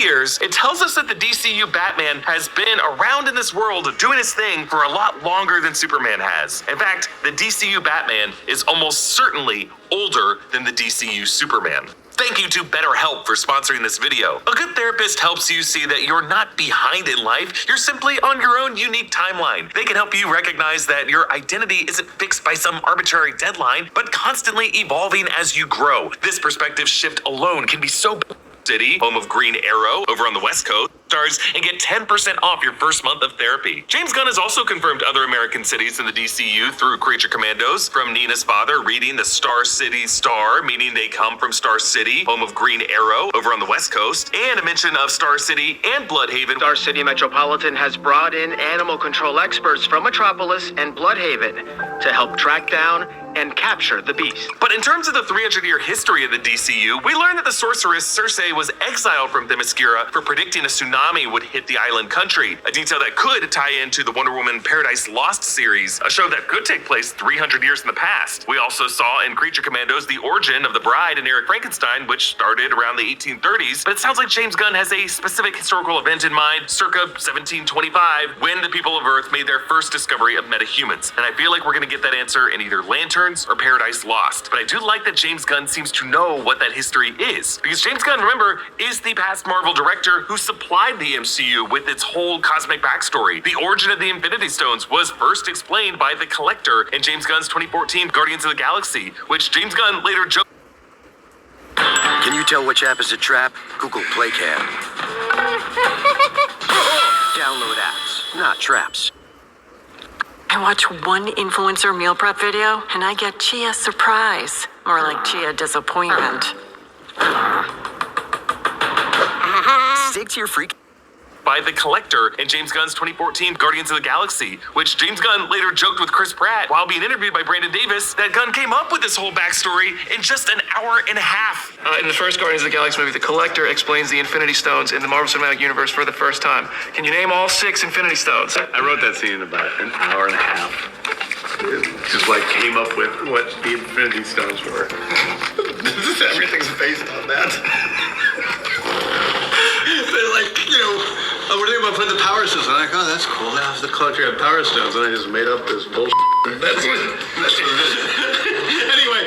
years, it tells us that the DCU Batman has been around in this world doing his thing for a lot longer than Superman has. In fact, the DCU Batman is almost certainly older than the DCU Superman. Thank you to BetterHelp for sponsoring this video. A good therapist helps you see that you're not behind in life, you're simply on your own unique timeline. They can help you recognize that your identity isn't fixed by some arbitrary deadline, but constantly evolving as you grow. This perspective shift alone can be so City, home of Green Arrow, over on the West Coast, stars and get 10% off your first month of therapy. James Gunn has also confirmed other American cities in the DCU through Creature Commandos, from Nina's father reading the Star City Star, meaning they come from Star City, home of Green Arrow, over on the West Coast, and a mention of Star City and Bloodhaven. Star City Metropolitan has brought in animal control experts from Metropolis and Bloodhaven to help track down and capture the beast. But in terms of the 300-year history of the DCU, we learned that the sorceress Cersei was exiled from Themyscira for predicting a tsunami would hit the island country, a detail that could tie into the Wonder Woman Paradise Lost series, a show that could take place 300 years in the past. We also saw in Creature Commandos the origin of the Bride and Eric Frankenstein, which started around the 1830s, but it sounds like James Gunn has a specific historical event in mind, circa 1725, when the people of Earth made their first discovery of metahumans. And I feel like we're gonna get that answer in either Lantern or Paradise Lost. But I do like that James Gunn seems to know what that history is. Because James Gunn, remember, is the past Marvel director who supplied the MCU with its whole cosmic backstory. The origin of the Infinity Stones was first explained by the Collector in James Gunn's 2014 Guardians of the Galaxy, which James Gunn later joked. Can you tell which app is a trap? Google Play can. Download apps, not traps. I watch one influencer meal prep video and I get chia surprise, more like chia disappointment. Stick to your freak. By the Collector in James Gunn's 2014 Guardians of the Galaxy, which James Gunn later joked with Chris Pratt while being interviewed by Brandon Davis that Gunn came up with this whole backstory in just an hour and a half. In the first Guardians of the Galaxy movie, the Collector explains the Infinity Stones in the Marvel Cinematic Universe for the first time. Can you name all 6 Infinity Stones? I wrote that scene in about an hour and a half. Just like came up with what the Infinity Stones were. Everything's based on that. They're like, we're thinking about putting the power stones. I'm like, oh, that's cool. That's the Collector had power stones, and I just made up this bullshit. That's what it is. Anyway,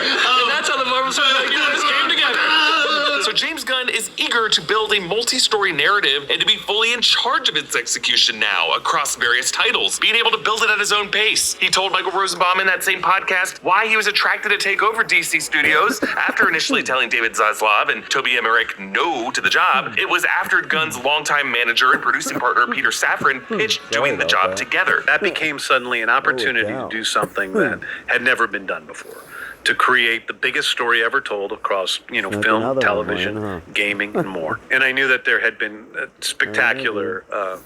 That's how the Marvel Cinematic Universe came together. So James Gunn is eager to build a multi-story narrative and to be fully in charge of its execution now across various titles, being able to build it at his own pace. He told Michael Rosenbaum in that same podcast why he was attracted to take over DC Studios after initially telling David Zaslav and Toby Emmerich no to the job. It was after Gunn's longtime manager and producing partner Peter Safran pitched doing the job together. that became suddenly an opportunity to do something that had never been done before. To create the biggest story ever told across, film, television, gaming, and more. And I knew that there had been spectacular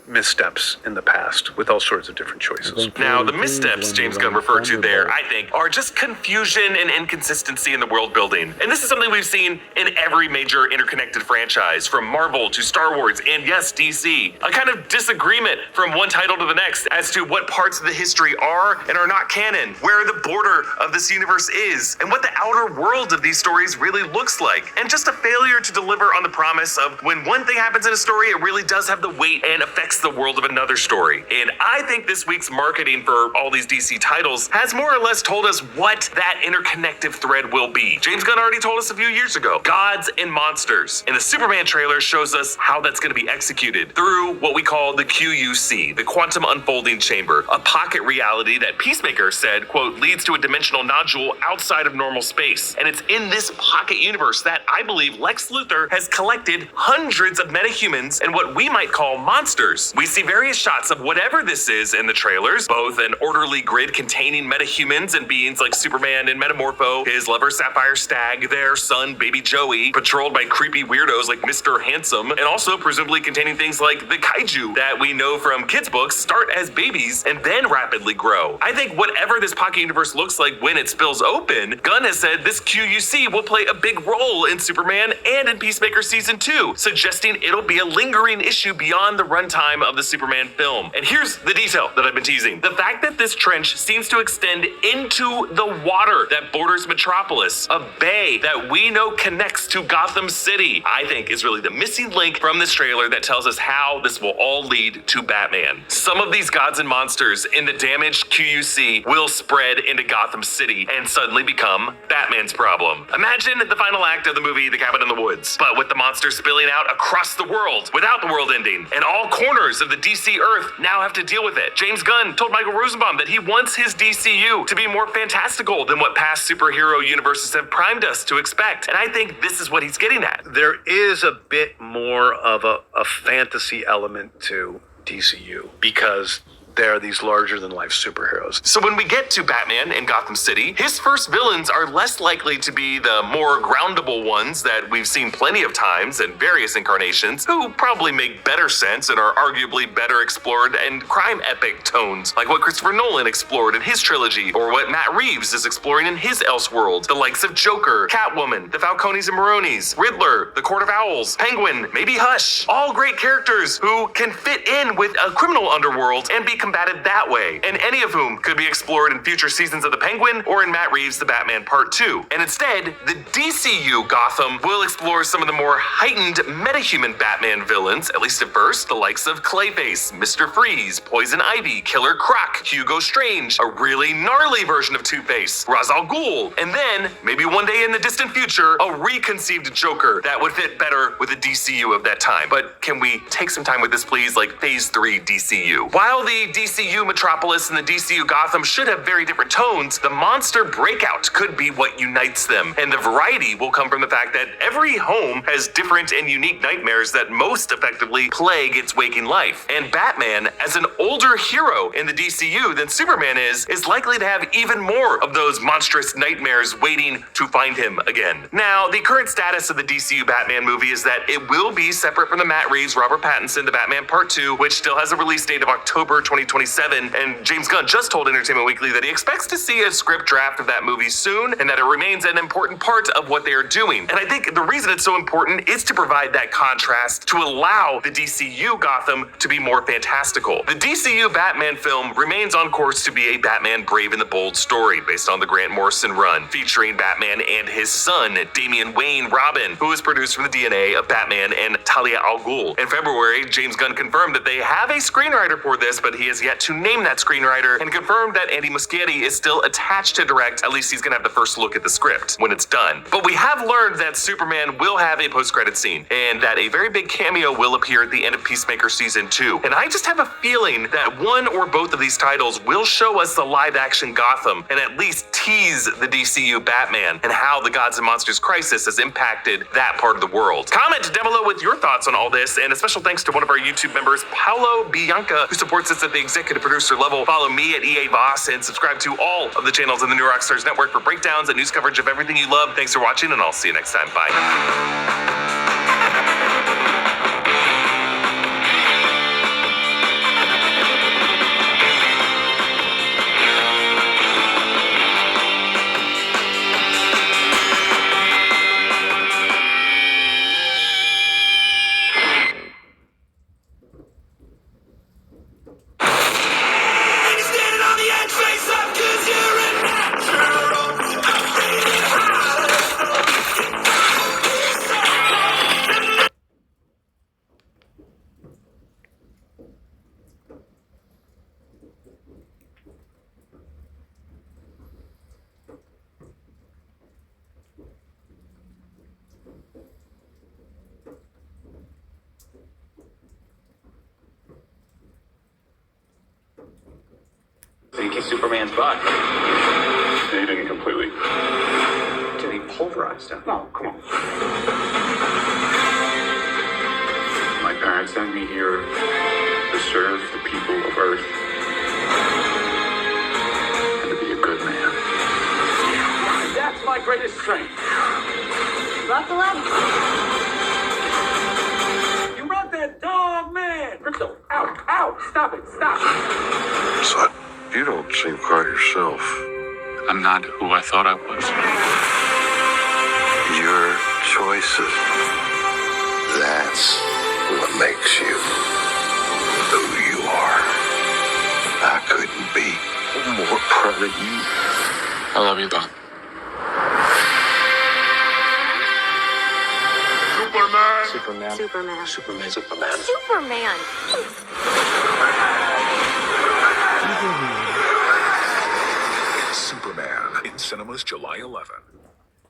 missteps in the past with all sorts of different choices. Now, the missteps James Gunn referred to there, I think, are just confusion and inconsistency in the world building. And this is something we've seen in every major interconnected franchise, from Marvel to Star Wars and yes, DC. A kind of disagreement from one title to the next as to what parts of the history are and are not canon, where the border of this universe is, and what the outer world of these stories really looks like. And just a failure to deliver on the promise of when one thing happens in a story, it really does have the weight and affects the world of another story. And I think this week's marketing for all these DC titles has more or less told us what that interconnective thread will be. James Gunn already told us a few years ago, gods and monsters. And the Superman trailer shows us how that's going to be executed through what we call the QUC, the Quantum Unfolding Chamber, a pocket reality that Peacemaker said, quote, leads to a dimensional nodule outside of normal space. And it's in this pocket universe that I believe Lex Luthor has collected hundreds of metahumans and what we might call monsters. We see various shots of whatever this is in the trailers, both an orderly grid containing metahumans and beings like Superman and Metamorpho, his lover Sapphire Stag, their son Baby Joey, patrolled by creepy weirdos like Mr. Handsome, and also presumably containing things like the kaiju that we know from kids' books start as babies and then rapidly grow. I think whatever this pocket universe looks like when it spills open season, Gunn has said this QUC will play a big role in Superman and in Peacemaker Season 2, suggesting it'll be a lingering issue beyond the runtime of the Superman film. And here's the detail that I've been teasing. The fact that this trench seems to extend into the water that borders Metropolis, a bay that we know connects to Gotham City, I think is really the missing link from this trailer that tells us how this will all lead to Batman. Some of these gods and monsters in the damaged QUC will spread into Gotham City and suddenly become Batman's problem. Imagine the final act of the movie The Cabin in the Woods, but with the monsters spilling out across the world without the world ending, and all corners of the DC Earth now have to deal with it. James Gunn told Michael Rosenbaum that he wants his DCU to be more fantastical than what past superhero universes have primed us to expect, and I think this is what he's getting at. There is a bit more of a fantasy element to DCU because there are these larger-than-life superheroes. So when we get to Batman in Gotham City, his first villains are less likely to be the more groundable ones that we've seen plenty of times in various incarnations, who probably make better sense and are arguably better explored in crime epic tones, like what Christopher Nolan explored in his trilogy, or what Matt Reeves is exploring in his Elseworld, the likes of Joker, Catwoman, the Falcones and Maronis, Riddler, the Court of Owls, Penguin, maybe Hush, all great characters who can fit in with a criminal underworld and be combated that way, and any of whom could be explored in future seasons of The Penguin or in Matt Reeves' The Batman Part 2. And instead, the DCU Gotham will explore some of the more heightened metahuman Batman villains, at least at first, the likes of Clayface, Mr. Freeze, Poison Ivy, Killer Croc, Hugo Strange, a really gnarly version of Two-Face, Ra's al Ghul, and then, maybe one day in the distant future, a reconceived Joker that would fit better with the DCU of that time. But can we take some time with this, please, like Phase 3 DCU? While the DCU Metropolis and the DCU Gotham should have very different tones, the monster breakout could be what unites them. And the variety will come from the fact that every home has different and unique nightmares that most effectively plague its waking life. And Batman, as an older hero in the DCU than Superman is likely to have even more of those monstrous nightmares waiting to find him again. Now, the current status of the DCU Batman movie is that it will be separate from the Matt Reeves, Robert Pattinson, The Batman Part 2, which still has a release date of October 2027, and James Gunn just told Entertainment Weekly that he expects to see a script draft of that movie soon, and that it remains an important part of what they are doing. And I think the reason it's so important is to provide that contrast to allow the DCU Gotham to be more fantastical. The DCU Batman film remains on course to be a Batman Brave and the Bold story based on the Grant Morrison run, featuring Batman and his son, Damian Wayne Robin, who is produced from the DNA of Batman and Talia al Ghul. In February, James Gunn confirmed that they have a screenwriter for this, but he has yet to name that screenwriter, and confirmed that Andy Muschietti is still attached to direct. At least he's gonna have the first look at the script when it's done. But we have learned that Superman will have a post-credit scene, and that a very big cameo will appear at the end of Peacemaker Season 2. And I just have a feeling that one or both of these titles will show us the live-action Gotham, and at least tease the DCU Batman, and how the Gods and Monsters crisis has impacted that part of the world. Comment down below with your thoughts on all this, and a special thanks to one of our YouTube members, Paolo Bianca, who supports us at the executive producer level. Follow me at EA Voss and subscribe to all of the channels in the New Rockstars Network for breakdowns and news coverage of everything you love. Thanks for watching, and I'll see you next time. Bye. Did he kick Superman's butt? He didn't completely. Did he pulverize him? No, come on. My parents sent me here to serve the people of Earth and to be a good man. That's my greatest strength. Buckle up. You run that dog, man! Crypto, ow, stop it, stop. Son, you don't seem quite yourself. I'm not who I thought I was. Your choices. That's what makes you who you are. I couldn't be more proud of you. I love you, Bob. Superman. Superman. Superman. Superman. Superman. Superman in cinemas July 11.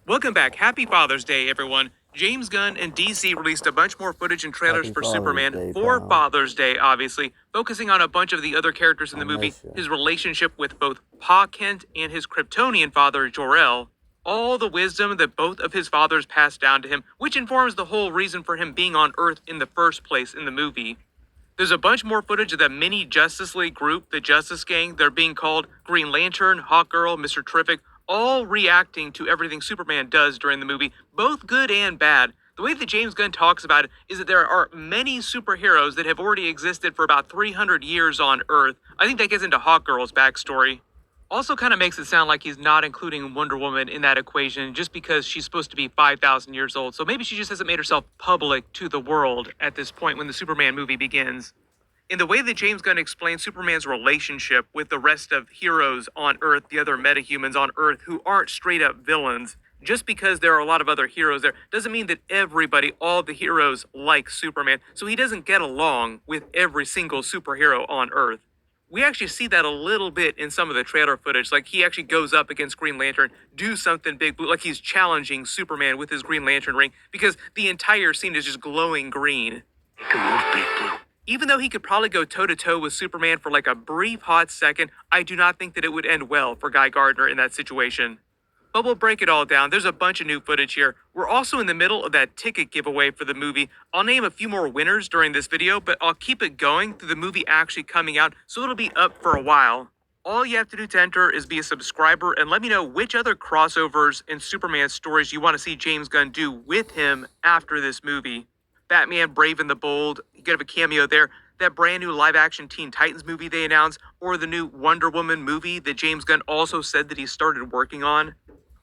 Welcome back. Happy Father's Day, everyone. James Gunn and DC released a bunch more footage and trailers Happy for Father's Superman Day, for pal. Father's Day, obviously, focusing on a bunch of the other characters in the movie, miss ya. his relationship with both Pa Kent and his Kryptonian father, Jor-El, all the wisdom that both of his fathers passed down to him, which informs the whole reason for him being on Earth in the first place in the movie. There's a bunch more footage of that mini Justice League group, the Justice Gang. They're being called Green Lantern, Hawkgirl, Mr. Terrific, all reacting to everything Superman does during the movie, both good and bad. The way that James Gunn talks about it is that there are many superheroes that have already existed for about 300 years on Earth. I think that gets into Hawkgirl's backstory. Also kind of makes it sound like he's not including Wonder Woman in that equation just because she's supposed to be 5,000 years old. So maybe she just hasn't made herself public to the world at this point when the Superman movie begins. In the way that James Gunn explains Superman's relationship with the rest of heroes on Earth, the other metahumans on Earth who aren't straight up villains, just because there are a lot of other heroes there doesn't mean that everybody, all the heroes, like Superman. So he doesn't get along with every single superhero on Earth. We actually see that a little bit in some of the trailer footage. Like, he actually goes up against Green Lantern, do something big blue, like he's challenging Superman with his Green Lantern ring, because the entire scene is just glowing green. Even though he could probably go toe-to-toe with Superman for like a brief hot second, I do not think that it would end well for Guy Gardner in that situation. But we'll break it all down. There's a bunch of new footage here. We're also in the middle of that ticket giveaway for the movie. I'll name a few more winners during this video, but I'll keep it going through the movie actually coming out, so it'll be up for a while. All you have to do to enter is be a subscriber and let me know which other crossovers and Superman stories you want to see James Gunn do with him after this movie. Batman Brave and the Bold, you could have a cameo there. That brand new live-action Teen Titans movie they announced, or the new Wonder Woman movie that James Gunn also said that he started working on.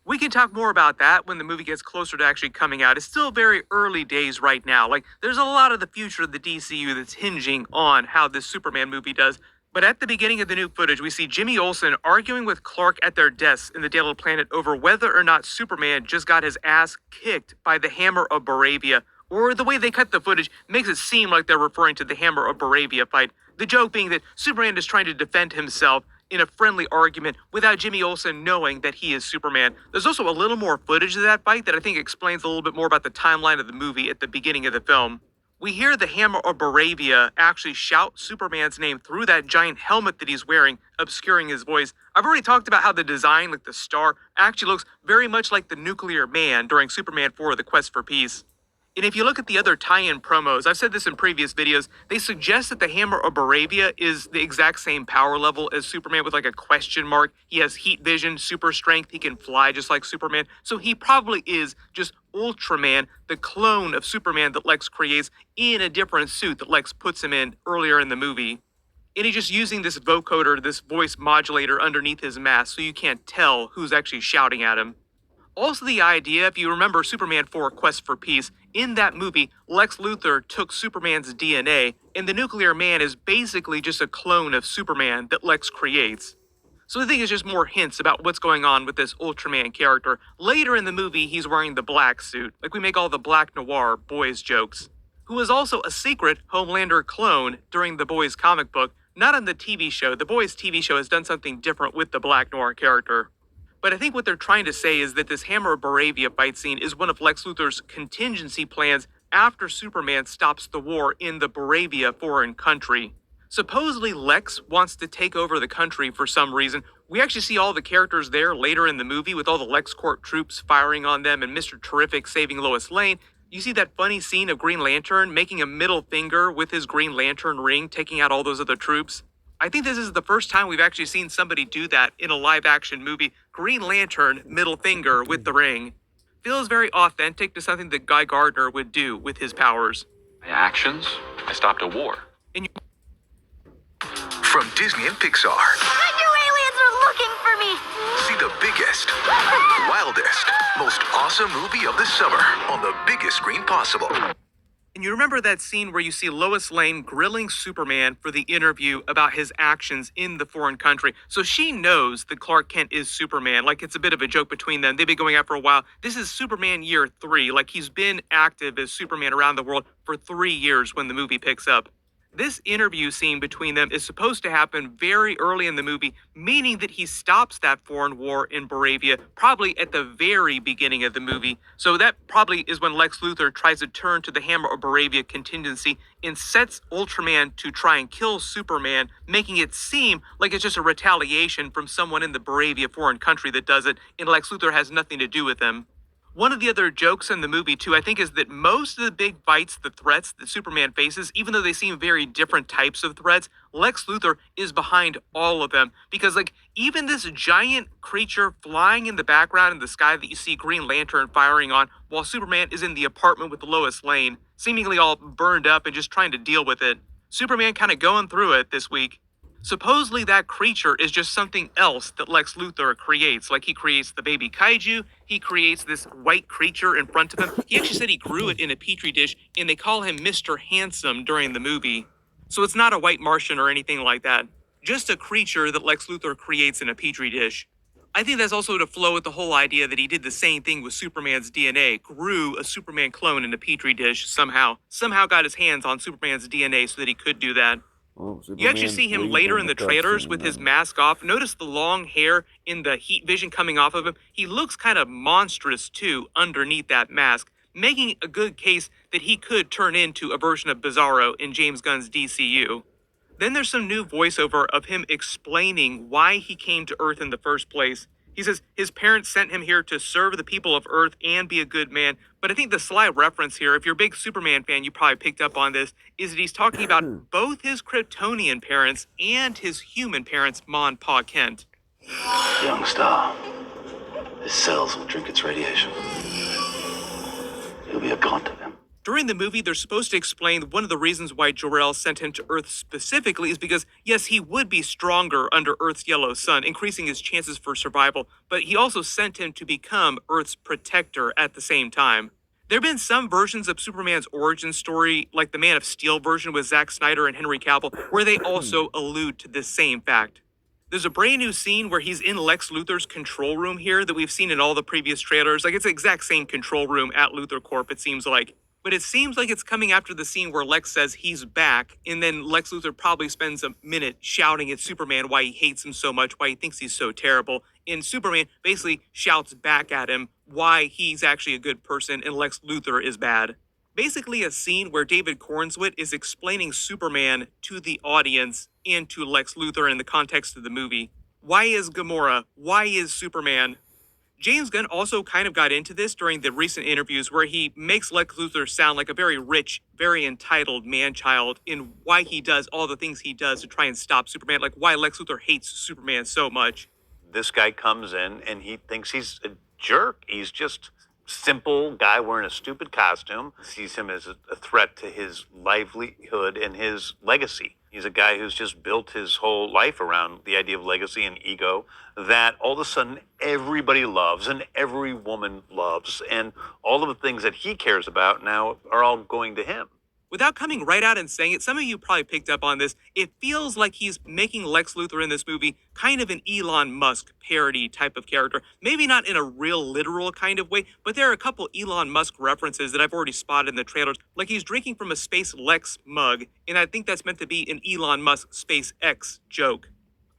We can talk more about that when the movie gets closer to actually coming out. It's still very early days right now. Like, there's a lot of the future of the DCU that's hinging on how this Superman movie does. But at the beginning of the new footage, we see Jimmy Olsen arguing with Clark at their desks in the Daily Planet over whether or not Superman just got his ass kicked by the Hammer of Baravia. Or the way they cut the footage makes it seem like they're referring to the Hammer of Baravia fight. The joke being that Superman is trying to defend himself in a friendly argument without Jimmy Olsen knowing that he is Superman. There's also a little more footage of that fight that I think explains a little bit more about the timeline of the movie at the beginning of the film. We hear the Hammer of Baravia actually shout Superman's name through that giant helmet that he's wearing, obscuring his voice. I've already talked about how the design, like the star, actually looks very much like the Nuclear Man during Superman 4: The Quest for Peace. And if you look at the other tie-in promos, I've said this in previous videos, they suggest that the Hammer of Baravia is the exact same power level as Superman with like a question mark. He has heat vision, super strength, he can fly just like Superman. So he probably is just Ultraman, the clone of Superman that Lex creates in a different suit that Lex puts him in earlier in the movie. And he's just using this vocoder, this voice modulator underneath his mask so you can't tell who's actually shouting at him. Also the idea, if you remember Superman 4: Quest for Peace, in that movie, Lex Luthor took Superman's DNA, and the Nuclear Man is basically just a clone of Superman that Lex creates. So I think it's just more hints about what's going on with this Ultraman character. Later in the movie, he's wearing the black suit, like we make all the Black Noir boys jokes, who is also a secret Homelander clone during the boys comic book, not on the TV show. The boys TV show has done something different with the Black Noir character. But I think what they're trying to say is that this Hammer of Baravia fight scene is one of Lex Luthor's contingency plans after Superman stops the war in the Baravia foreign country. Supposedly Lex wants to take over the country for some reason. We actually see all the characters there later in the movie with all the LexCorp troops firing on them and Mr. Terrific saving Lois Lane. You see that funny scene of Green Lantern making a middle finger with his Green Lantern ring, taking out all those other troops. I think this is the first time we've actually seen somebody do that in a live-action movie. Green Lantern, middle finger with the ring. Feels very authentic to something that Guy Gardner would do with his powers. My actions? I stopped a war. From Disney and Pixar. I knew aliens were looking for me. See the biggest, wildest, most awesome movie of the summer on the biggest screen possible. And you remember that scene where you see Lois Lane grilling Superman for the interview about his actions in the foreign country. So she knows that Clark Kent is Superman. Like, it's a bit of a joke between them. They've been going out for a while. This is Superman year 3. Like, he's been active as Superman around the world for 3 years when the movie picks up. This interview scene between them is supposed to happen very early in the movie, meaning that he stops that foreign war in Boravia probably at the very beginning of the movie. So that probably is when Lex Luthor tries to turn to the Hammer of Boravia contingency and sets Ultraman to try and kill Superman, making it seem like it's just a retaliation from someone in the Boravia foreign country that does it, and Lex Luthor has nothing to do with them. One of the other jokes in the movie, too, I think, is that most of the big fights, the threats that Superman faces, even though they seem very different types of threats, Lex Luthor is behind all of them. Because, like, even this giant creature flying in the background in the sky that you see Green Lantern firing on, while Superman is in the apartment with Lois Lane, seemingly all burned up and just trying to deal with it. Superman kind of going through it this week. Supposedly that creature is just something else that Lex Luthor creates. Like, he creates the baby kaiju, he creates this white creature in front of him. He actually said he grew it in a petri dish, and they call him Mr. Handsome during the movie. So it's not a white Martian or anything like that. Just a creature that Lex Luthor creates in a petri dish. I think that's also to flow with the whole idea that he did the same thing with Superman's DNA, grew a Superman clone in a petri dish somehow got his hands on Superman's DNA so that he could do that. You actually see him later in the trailers with his mask off. Notice the long hair in the heat vision coming off of him. He looks kind of monstrous too underneath that mask, making a good case that he could turn into a version of Bizarro in James Gunn's DCU. Then there's some new voiceover of him explaining why he came to Earth in the first place. He says his parents sent him here to serve the people of Earth and be a good man. But I think the sly reference here, if you're a big Superman fan, you probably picked up on this, is that he's talking about both his Kryptonian parents and his human parents, Ma and Pa Kent. Young star, his cells will drink its radiation. He'll be a god to them. During the movie, they're supposed to explain one of the reasons why Jor-El sent him to Earth specifically is because, yes, he would be stronger under Earth's yellow sun, increasing his chances for survival, but he also sent him to become Earth's protector at the same time. There have been some versions of Superman's origin story, like the Man of Steel version with Zack Snyder and Henry Cavill, where they also allude to this same fact. There's a brand new scene where he's in Lex Luthor's control room here that we've seen in all the previous trailers. Like, it's the exact same control room at Luthor Corp, it seems like. But it seems like it's coming after the scene where Lex says he's back, and then Lex Luthor probably spends a minute shouting at Superman why he hates him so much, why he thinks he's so terrible. And Superman basically shouts back at him why he's actually a good person and Lex Luthor is bad. Basically a scene where David Cornswit is explaining Superman to the audience and to Lex Luthor in the context of the movie. Why is Gamora? Why is Superman? James Gunn also kind of got into this during the recent interviews where he makes Lex Luthor sound like a very rich, very entitled man-child in why he does all the things he does to try and stop Superman, like why Lex Luthor hates Superman so much. This guy comes in and he thinks he's a jerk. He's just simple guy wearing a stupid costume, sees him as a threat to his livelihood and his legacy. He's a guy who's just built his whole life around the idea of legacy and ego that all of a sudden everybody loves and every woman loves, and all of the things that he cares about now are all going to him. Without coming right out and saying it, some of you probably picked up on this. It feels like he's making Lex Luthor in this movie kind of an Elon Musk parody type of character. Maybe not in a real literal kind of way, but there are a couple Elon Musk references that I've already spotted in the trailers. Like he's drinking from a Space Lex mug, and I think that's meant to be an Elon Musk SpaceX joke.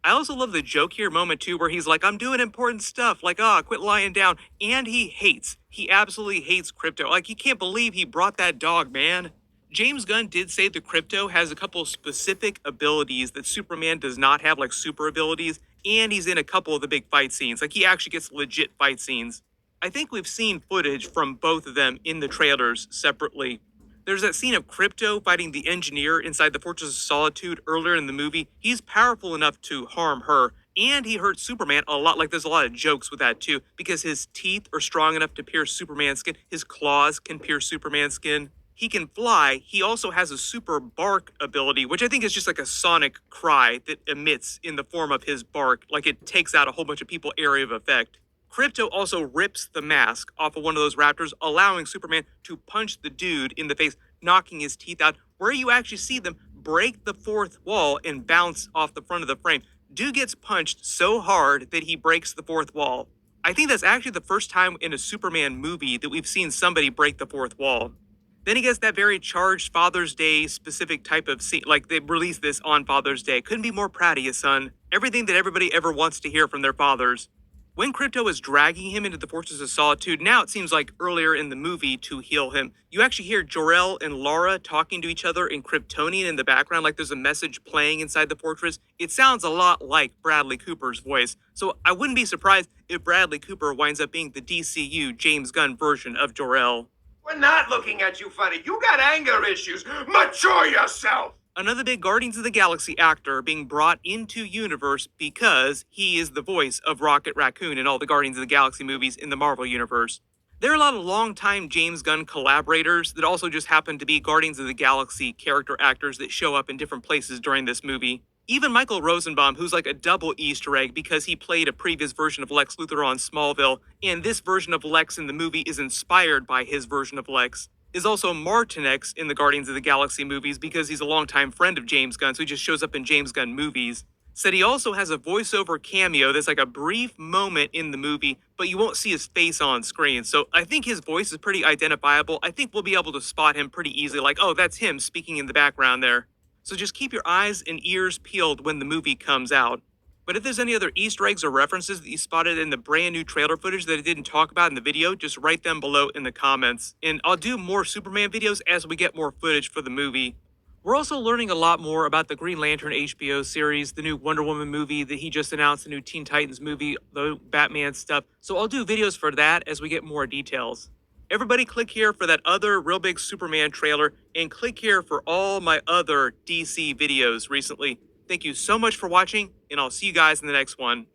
I also love the joke here moment too, where he's like, I'm doing important stuff, like, quit lying down. And he absolutely hates Crypto. Like, he can't believe he brought that dog, man. James Gunn did say the Crypto has a couple specific abilities that Superman does not have, like super abilities, and he's in a couple of the big fight scenes. Like, he actually gets legit fight scenes. I think we've seen footage from both of them in the trailers separately. There's that scene of Crypto fighting the engineer inside the Fortress of Solitude earlier in the movie. He's powerful enough to harm her, and he hurts Superman a lot. Like, there's a lot of jokes with that too, because his teeth are strong enough to pierce Superman's skin. His claws can pierce Superman's skin. he can fly. He also has a super bark ability, which I think is just like a sonic cry that emits in the form of his bark, like it takes out a whole bunch of people area of effect. Crypto also rips the mask off of one of those raptors, allowing Superman to punch the dude in the face, knocking his teeth out, where you actually see them break the fourth wall and bounce off the front of the frame. Dude gets punched so hard that he breaks the fourth wall. I think that's actually the first time in a Superman movie that we've seen somebody break the fourth wall. Then he gets that very charged Father's Day specific type of scene, like they released this on Father's Day. Couldn't be more proud of you, son. Everything that everybody ever wants to hear from their fathers. When Crypto is dragging him into the Fortress of Solitude, now it seems like earlier in the movie to heal him, you actually hear Jor-El and Lara talking to each other in Kryptonian in the background, like there's a message playing inside the fortress. It sounds a lot like Bradley Cooper's voice, so I wouldn't be surprised if Bradley Cooper winds up being the DCU James Gunn version of Jor-El. We're not looking at you funny. You got anger issues. Mature yourself. Another big Guardians of the Galaxy actor being brought into universe because he is the voice of Rocket Raccoon in all the Guardians of the Galaxy movies in the Marvel universe. There are a lot of longtime James Gunn collaborators that also just happen to be Guardians of the Galaxy character actors that show up in different places during this movie. Even Michael Rosenbaum, who's like a double Easter egg because he played a previous version of Lex Luthor on Smallville, and this version of Lex in the movie is inspired by his version of Lex, is also Martinex in the Guardians of the Galaxy movies because he's a longtime friend of James Gunn, so he just shows up in James Gunn movies. Said he also has a voiceover cameo that's like a brief moment in the movie, but you won't see his face on screen. So I think his voice is pretty identifiable. I think we'll be able to spot him pretty easily, like, oh, that's him speaking in the background there. So just keep your eyes and ears peeled when the movie comes out. But if there's any other Easter eggs or references that you spotted in the brand new trailer footage that I didn't talk about in the video, just write them below in the comments. And I'll do more Superman videos as we get more footage for the movie. We're also learning a lot more about the Green Lantern HBO series, the new Wonder Woman movie that he just announced, the new Teen Titans movie, the Batman stuff. So I'll do videos for that as we get more details. Everybody click here for that other real big Superman trailer, and click here for all my other DC videos recently. Thank you so much for watching, and I'll see you guys in the next one.